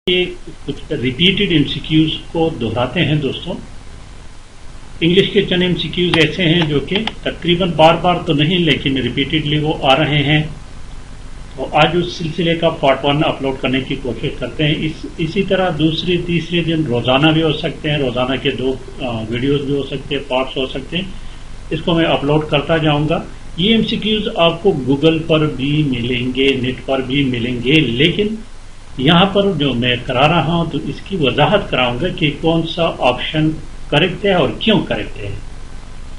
ये कुछ repeated MCQs को दोहराते हैं दोस्तों। इंग्लिश के चंद एमसीक्यूज ऐसे हैं जो कि तकरीबन बार बार तो नहीं लेकिन रिपीटेडली वो आ रहे हैं। तो आज उस सिलसिले का पार्ट 1 अपलोड करने की कोशिश करते हैं। इसी तरह दूसरे तीसरे दिन रोजाना भी हो सकते हैं, रोजाना के 2 वीडियोस भी हो सकते हैं, पार्ट्स हो सकते हैं। इसको मैं अपलोड करता जाऊंगा। ये एमसीक्यूज आपको गूगल पर भी मिलेंगे, नेट पर भी मिलेंगे, लेकिन यहाँ पर जो मैं करा रहा हूं तो इसकी वजाहत कराऊंगा कि कौन सा ऑप्शन करेक्ट है और क्यों करेक्ट है।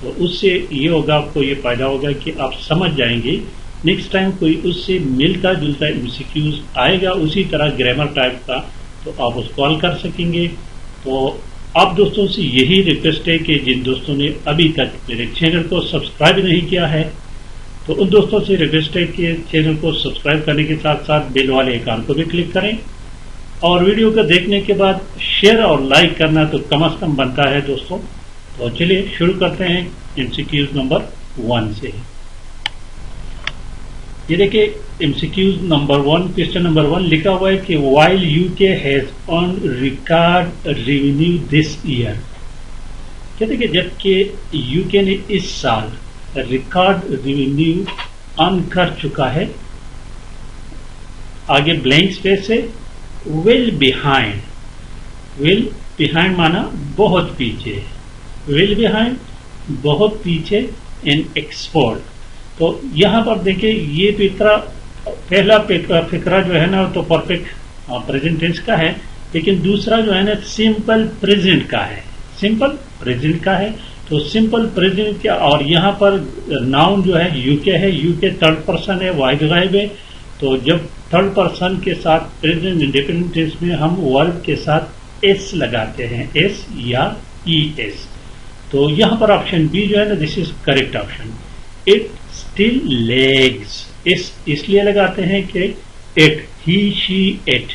तो उससे ये होगा, आपको ये फायदा होगा कि आप समझ जाएंगे। नेक्स्ट टाइम कोई उससे मिलता जुलता एमसीक्यूज आएगा उसी तरह ग्रामर टाइप का, तो आप उसको हल कर सकेंगे। तो आप दोस्तों से यही रिक्वेस्ट है कि जिन दोस्तों ने अभी तक मेरे चैनल को सब्सक्राइब नहीं किया है तो उन दोस्तों से रिक्वेस्ट है कि चैनल को सब्सक्राइब करने के साथ साथ बेल वाले आइकन को भी क्लिक करें और वीडियो को देखने के बाद शेयर और लाइक करना तो कम से कम बनता है दोस्तों। तो चलिए शुरू करते हैं एमसीक्यूज नंबर 1 से। ये देखिए एमसीक्यूज नंबर 1, क्वेश्चन नंबर 1 लिखा हुआ है कि while UK has earn record revenue this year. कहते कि जबकि यूके ने इस साल रिकॉर्ड रेवेन्यू अर्न कर चुका है, आगे ब्लैंक स्पेस है, वेल बिहाइंड माना बहुत पीछे, वेल बिहाइंड बहुत पीछे इन एक्सपोर्ट। तो यहां पर देखिए ये पहला फिक्रा जो है ना तो परफेक्ट प्रेजेंट टेंस का है, लेकिन दूसरा जो है ना सिंपल प्रेजेंट का है, सिंपल प्रेजेंट का है। तो सिंपल प्रेजेंट क्या, और यहां पर नाउन जो है यूके है, यूके थर्ड पर्सन है, वाहिद गायब है। तो जब थर्ड पर्सन के साथ प्रेजेंट इंडेफिनिट टेंस में हम वर्ब के साथ एस लगाते हैं, एस या ई एस। तो यहां पर ऑप्शन बी जो है ना this is correct option. It still legs, इस इसलिए लगाते हैं कि इट, ही, शी, इट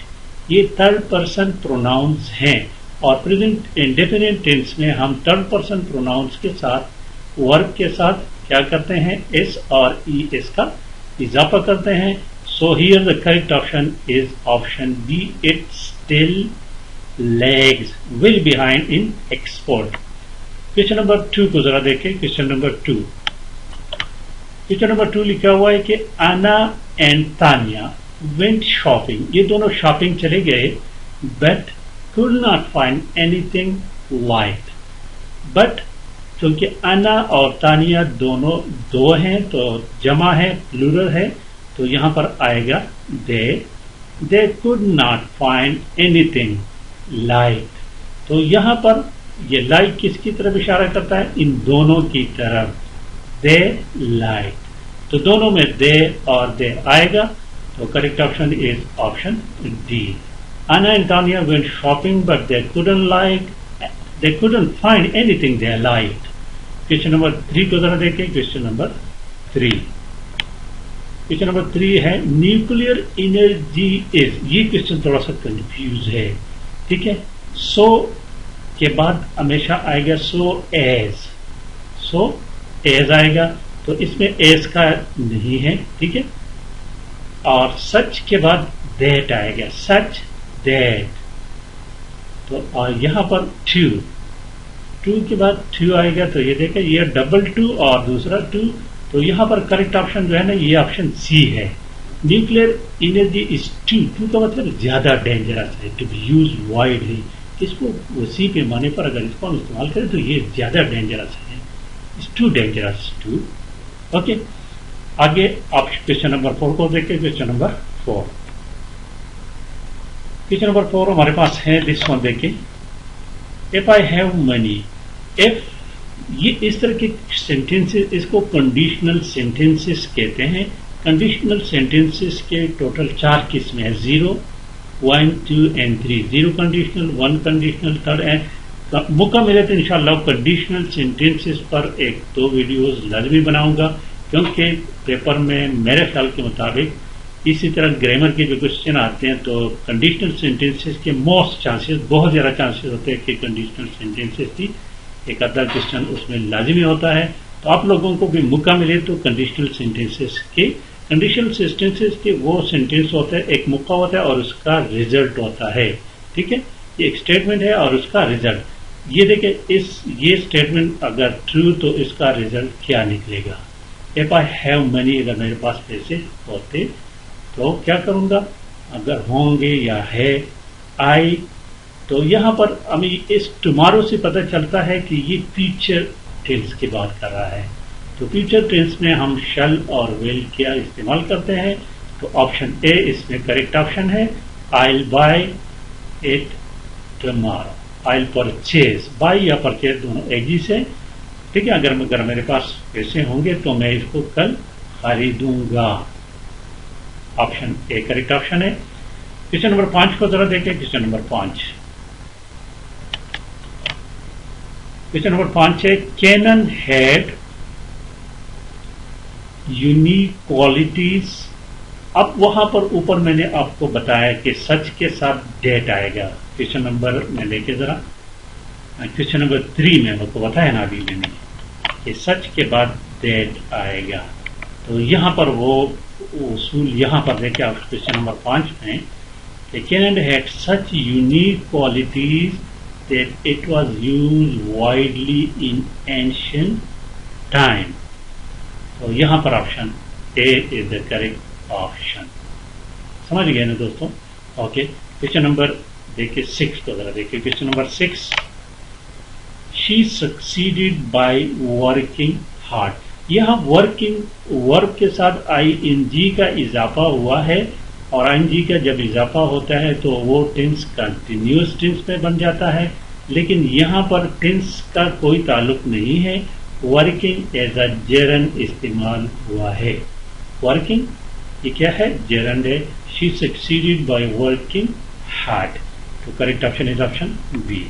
ये थर्ड पर्सन प्रोनाउंस हैं और प्रेजेंट इंडेफिनिट टेंस में हम थर्ड पर्सन प्रोनाउंस के साथ वर्ब के साथ क्या करते हैं, एस और ई एस का इजाफा करते हैं। So here the correct option is option B, it still lags will behind in export. Question number 2 को जरा देखें। क्वेश्चन नंबर 2 लिखा हुआ है कि आना एंड तानिया वेंट शॉपिंग। ये दोनों शॉपिंग चले गए, but could not find anything liked, but क्योंकि अना और तानिया दोनों दो हैं तो जमा है, प्लूरल है, तो यहां पर आएगा they could not find anything liked। तो यहां पर ये like किसकी तरफ इशारा करता है, इन दोनों की तरफ, they liked। तो दोनों में they और they आएगा, तो correct option is option D. Anna and Tanya went shopping, but they couldn't find anything they liked. Question number 3 को जरा देखें। Question number 3 है न्यूक्लियर एनर्जी इज। ये क्वेश्चन थोड़ा सा कंफ्यूज है, ठीक है। सो के बाद हमेशा आएगा सो एज आएगा, तो इसमें एज का नहीं है, ठीक है। और सच के बाद दैट आएगा, सच दैट। तो और यहां पर टू के बाद टू आएगा, तो ये देखें ये डबल टू और दूसरा टू। तो यहां पर करेक्ट ऑप्शन जो है ना ये ऑप्शन सी है। न्यूक्लियर एनर्जी इज टू का मतलब ज्यादा डेंजरस है, टू बी यूज वाइडली। इसको सी पे माने पर अगर इसको हम इस्तेमाल करें तो ये ज्यादा डेंजरस है, is too dangerous too. Okay, आगे आप क्वेश्चन नंबर 4 को देखें। क्वेश्चन नंबर 4 हमारे पास है, दिस वन देखिए। If I have money, if ये इस तरह के सेंटेंसेस, इसको कंडीशनल सेंटेंसेस कहते हैं। कंडीशनल सेंटेंसेस के टोटल 4 किस्में हैं, 0, 1, 2 एंड 3। 0 कंडीशनल, 1 कंडीशनल, 3 एंड मौका मिले तो इंशाल्लाह कंडीशनल सेंटेंसेस पर 1-2 वीडियोस लाजमी बनाऊंगा, क्योंकि पेपर में मेरे ख्याल के मुताबिक इसी तरह ग्रामर के जो क्वेश्चन आते हैं तो कंडीशनल सेंटेंसेस के मोस्ट चांसेस, बहुत ज्यादा चांसेस होते हैं कि कंडीशनल सेंटेंसेस की एक आधा क्वेश्चन उसमें लाजिमी होता है। तो आप लोगों को भी मौका मिले तो कंडीशनल सेंटेंसेस के कंडीशनल सेंटेंसेस के वो सेंटेंस होता है, एक मौका होता है और उसका रिजल्ट होता है। ठीक है, ये एक स्टेटमेंट है और उसका रिजल्ट। ये देखें, ये स्टेटमेंट अगर ट्रू तो इसका रिजल्ट क्या निकलेगा। इफ आई हैव मनी, अगर मेरे पास पैसे होते तो क्या करूंगा, अगर होंगे या है आई, तो यहां पर हमें इस टुमारो से पता चलता है कि ये फ्यूचर टेंस की बात कर रहा है। तो फ्यूचर टेंस में हम शल और विल क्या इस्तेमाल करते हैं, तो ऑप्शन ए इसमें करेक्ट ऑप्शन है। I will buy it tomorrow, I will purchase, buy या परचेज दोनों एक ही से। ठीक है, अगर मेरे पास पैसे होंगे तो मैं इसको कल खरीदूंगा। ऑप्शन ए करेक्ट ऑप्शन है। क्वेश्चन नंबर 5 को जरा देखें। क्वेश्चन नंबर 5 है, कैनन हैड यूनिक क्वालिटीज। अब वहां पर ऊपर मैंने आपको बताया कि सच के साथ डेट आएगा। क्वेश्चन नंबर में लेके जरा, क्वेश्चन नंबर 3 में आपको बताया ना अभी मैंने कि सच के बाद डेट आएगा। तो यहां पर वो उसूल यहां पर देखिए आप क्वेश्चन नंबर 5 में, Canon had such unique qualities that it was used widely in ancient time। तो यहां पर option A is the correct option. समझ गए ना दोस्तों। ओके, क्वेश्चन नंबर देखिए 6 को जरा देखिए। Question number 6, she succeeded by working hard. यहां वर्क के साथ ING का इजाफा हुआ है, और ING का जब इजाफा होता है तो वो टेंस कंटिन्यूअस टेंस में बन जाता है, लेकिन यहां पर टेंस का कोई ताल्लुक नहीं है। वर्किंग एज अ जेरंड इस्तेमाल हुआ है। वर्किंग ये क्या है, जेरंड है। She succeeded by working hard, तो correct option is option B.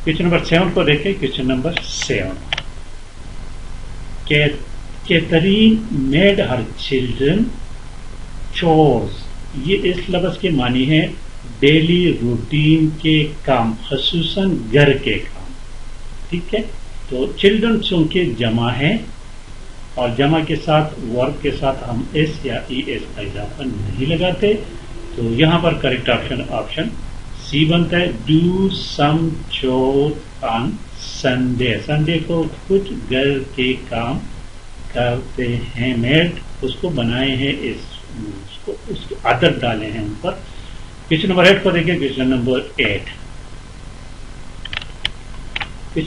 Question number 7 को देखें। Question number 7, Katherine made her children chores. ये इस लफ्ज के मानी है डेली रूटीन के काम, खसूसन घर के काम। ठीक है, तो चिल्ड्रन चूंकि जमा है और जमा के साथ वर्क के साथ हम एस या ES का इजाफा नहीं लगाते, तो यहां पर करेक्ट ऑप्शन ऑप्शन सी बनता है। डू सम चोर ऑन संडे। संडे को कुछ घर के काम करते हैं, मेड उसको बनाए हैं, उसको आदत डाले हैं उन पर। क्वेश्चन नंबर 8 को देखिए। क्वेश्चन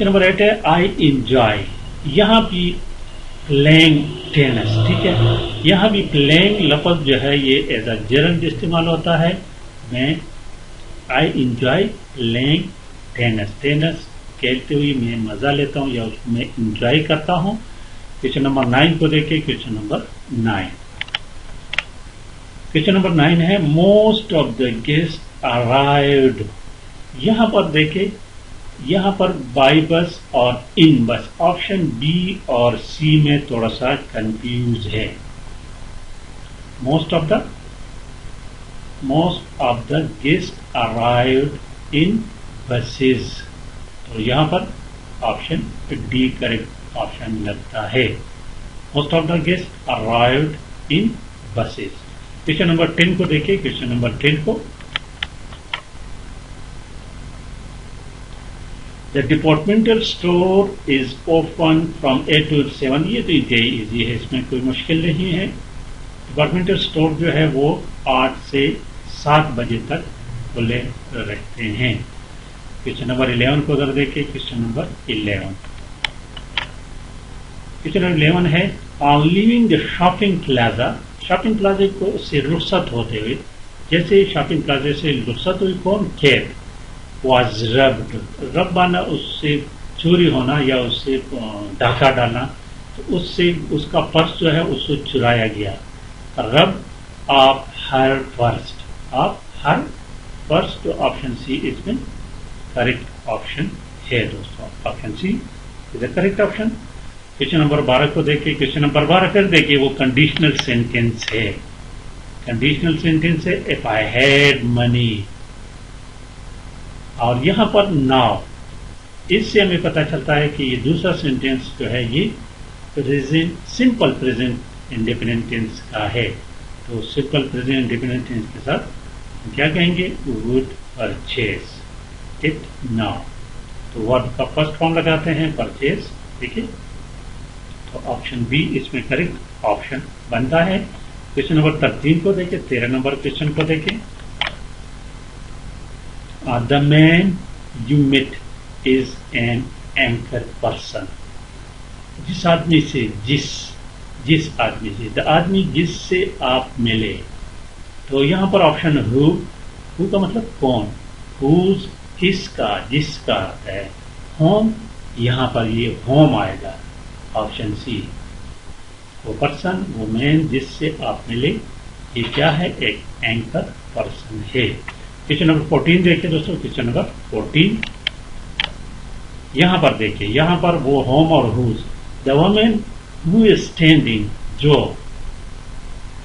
नंबर 8 है, आई इंजॉय। यहां भी प्लेइंग टेनिस। ठीक है, यहां भी प्लेइंग लफ्ज जो है ये एज अ जेरंड इस्तेमाल होता है। मैं I enjoy playing tennis, tennis खेलते हुए मैं मजा लेता हूं या उसको मैं इंजॉय करता हूं। क्वेश्चन नंबर 9 को देखिए। क्वेश्चन नंबर 9 है, most of the guest arrived. यहां पर देखे, यहां पर बाई बस और इन बस, ऑप्शन बी और सी में थोड़ा सा कंफ्यूज है। Most of the guest arrived in buses, तो यहां पर ऑप्शन डी करेक्ट ऑप्शन लगता है। Most of the guest arrived in buses. Question number 10 को देखिए। क्वेश्चन नंबर 10 को, the departmental store is open from 8 to 7। ये तो इजी है, इसमें कोई मुश्किल नहीं है। डिपार्टमेंटल स्टोर जो है वो 8 से 7 बजे तक खुले रहते हैं। क्वेश्चन नंबर 11 को अगर देखिए। क्वेश्चन नंबर 11 है, on leaving the shopping plaza. Shopping प्लाजे को से रुखसत होते हुए, जैसे शॉपिंग प्लाजे से रुखसत हुई कौन, कैब वाज रब्ड। रब आना उससे चोरी होना या उससे डाका डालना, तो उससे उसका पर्स जो है उसको चुराया गया। रब आप हर पर्स, तो ऑप्शन सी इसमें करेक्ट ऑप्शन है दोस्तों। Option C is the correct option. Question number 12 को देखिए। क्वेश्चन नंबर 12 फिर देखिए, वो कंडीशनल सेंटेंस है। कंडीशनल सेंटेंस है, इफ आई हैड मनी, और यहां पर नाउ, इससे हमें पता चलता है कि ये दूसरा सेंटेंस जो है ये present, simple present independent tense का है। तो सिंपल प्रेजेंट इंडिपेंडेंट टेंस के साथ क्या कहेंगे, वुड परचेज इट नाउ। तो वर्ब का फर्स्ट फॉर्म लगाते हैं परचेज, ठीक है। तो ऑप्शन बी इसमें करेक्ट ऑप्शन बनता है। क्वेश्चन नंबर 13 को देखें, 13 नंबर क्वेश्चन को देखें। The man you met is an anchor person. जिस आदमी से जिस आदमी से, द आदमी जिससे आप मिले। तो यहां पर ऑप्शन हु का मतलब कौन, हुज किसका, जिसका है। होम, यहां पर ये होम आएगा, ऑप्शन सी। वो पर्सन, वो मैन जिससे आप मिले, ये क्या है, एक एंकर पर्सन है। क्वेश्चन नंबर 14 देखिए दोस्तों, क्वेश्चन नंबर 14 यहां पर देखिए, यहां पर वो होम और whose. The woman who is standing, जो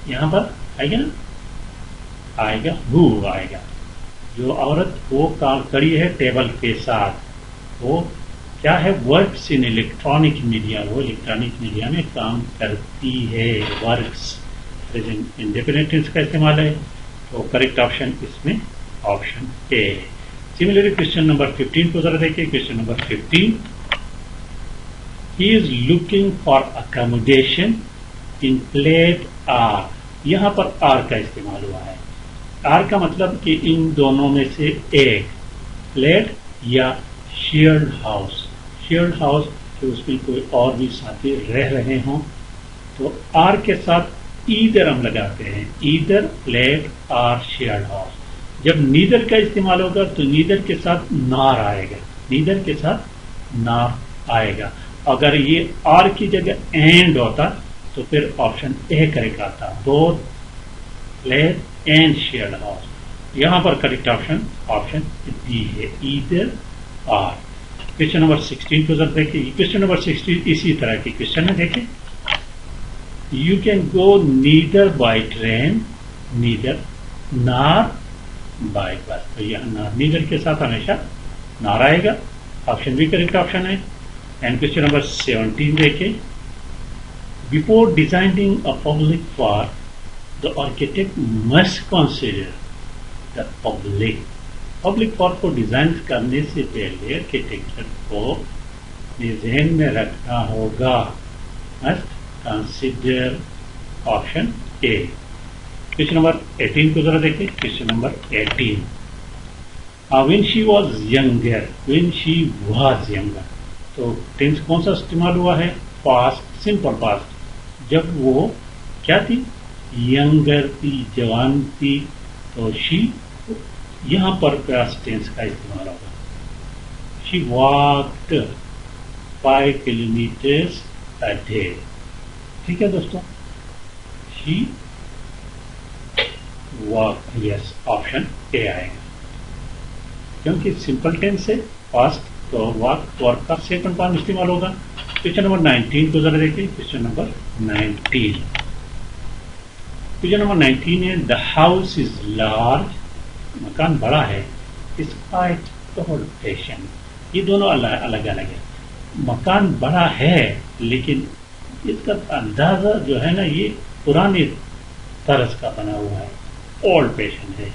यहां पर आएगा ना, आएगा हु आएगा। जो औरत वो काम खड़ी है टेबल के साथ, वो क्या है, वर्क्स इन इलेक्ट्रॉनिक मीडिया, वो इलेक्ट्रॉनिक मीडिया में काम करती है। वर्क्स प्रेजेंट इंडिपेंडेंट टेंस का इस्तेमाल है। तो करेक्ट ऑप्शन इसमें option A. Similarly question number 15 को जरा देखिए। Question number 15, he is looking for accommodation in flat or. यहां पर आर का इस्तेमाल हुआ है। आर का मतलब कि इन दोनों में से एक, प्लेट या शेयर्ड हाउस। शेयर्ड हाउस कि उसमें कोई और भी साथी रह रहे हों। तो आर के साथ ईदर हम लगाते हैं, either flat or shared house. जब नीदर का इस्तेमाल होगा तो नीदर के साथ नार आएगा, नीदर के साथ नार आएगा। अगर ये आर की जगह एंड होता तो फिर ऑप्शन ए करेक्ट आता, both plate and shared house. यहां पर करेक्ट ऑप्शन ऑप्शन डी है, ईदर आर। क्वेश्चन नंबर 16 को जरा देखिए। क्वेश्चन नंबर 16 इसी तरह की क्वेश्चन है, देखिए। You can go neither by train neither नार बाय बस। तो यह नार, नीदर के साथ हमेशा नार आएगा, ऑप्शन भी करेक्ट ऑप्शन है। एंड क्वेश्चन नंबर 17 देखिए। Before designing a public park the architect must consider the public park को डिजाइन करने से पहले आर्किटेक्चर को ध्यान में रखना होगा, must consider, option A. Question number 18 को जरा देखिए। Question number 18, when she was younger, when she was younger. तो टेंस कौन सा इस्तेमाल हुआ है, पास्ट, सिंपल पास्ट। जब वो क्या थी, यंगर थी, जवान थी। तो शी, यहां पर पास्ट टेंस का इस्तेमाल होगा। She walked 5 kilometres a day. ठीक है दोस्तों, she walk, yes, option A आएगा। क्योंकि सिंपल टेंस से पास्ट, तो वॉक वर्ब का सेकंड फॉर्म इस्तेमाल होगा। क्वेश्चन नंबर 19 को जरा देखिए। क्वेश्चन नंबर 19, क्वेश्चन नंबर 19 है, द हाउस इज लार्ज, मकान बड़ा है, इज क्वाइट ओल्ड फैशन। ये दोनों अलग अलग है। मकान बड़ा है लेकिन इसका अंदाजा जो है ना, ये पुराने तरस का बना हुआ है, ओल्ड फैशन है।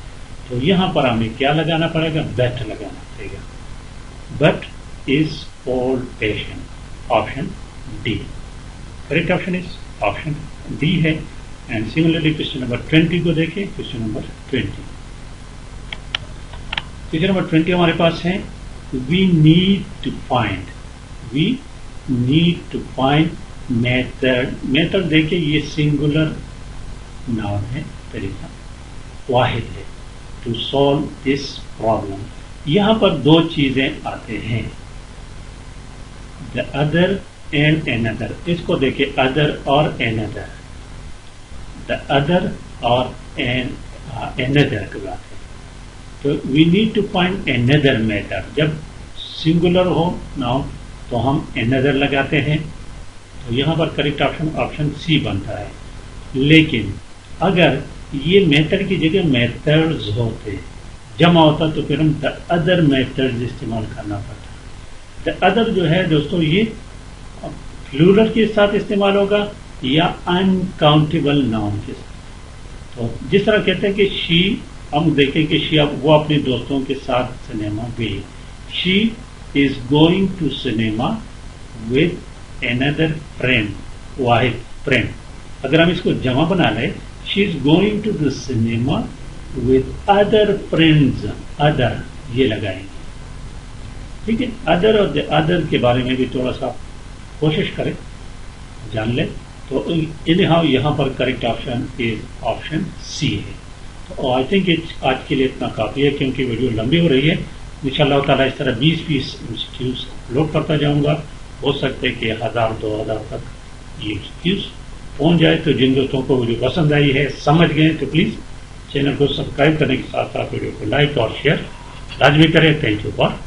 तो यहां पर हमें क्या लगाना पड़ेगा, बट लगाना पड़ेगा। But is old fashion, option D. Correct option is option D है। एंड सिमिलरली क्वेश्चन नंबर 20 को देखिए। क्वेश्चन नंबर 20, क्वेश्चन नंबर 20 हमारे पास है, we need to find method. Method देखिए, ये सिंगुलर नाउन है, तरीका वाहिद है, टू सॉल्व दिस प्रॉब्लम। यहां पर दो चीजें आते हैं, द अदर एंड एनदर। इसको देखिए, अदर और एनदर, द अदर और एनदर की बात है। तो we need to find another method. जब सिंगुलर हो नाउन तो हम एनदर लगाते हैं। तो यहां पर करेक्ट ऑप्शन ऑप्शन सी बनता है। लेकिन अगर ये मेथड की जगह मेथड्स होते, जमा होता, तो फिर हम द अदर मेथड्स इस्तेमाल करना पड़ता। द अदर जो है दोस्तों, ये प्लूरल के साथ इस्तेमाल होगा یا انکاؤنٹیبل ناؤن کے ساتھ. تو جس طرح کہتے ہیں کہ شی، ہم دیکھیں کہ شی وہ اپنے دوستوں کے ساتھ سنیما گئی. She is going to cinema with another friend, واحد فرینڈ. اگر ہم اس کو جمع بنا لیں، she is going to the cinema with other friends, other یہ لگائیں گے. ٹھیک ہے، ادر اور ادر کے بارے میں بھی تھوڑا سا کوشش کریں، جان لیں. تو انہاؤ یہاں پر correct option is option C ہے. تو آئی تھنک آج کے لیے اتنا کافی ہے، کیونکہ ویڈیو لمبی ہو رہی ہے. انشاءاللہ تعالیٰ اس طرح 20 انسٹیٹیوٹس اپلوڈ کرتا جاؤں گا. ہو سکتا ہے کہ 1000-2000 تک یہ انسٹیٹیوٹس پہنچ جائے. تو جن دوستوں کو ویڈیو پسند آئی ہے، سمجھ گئے، تو پلیز چینل کو سبسکرائب کرنے کے ساتھ ساتھ ویڈیو کو لائک اور شیئر لازمی کریں. Thank you for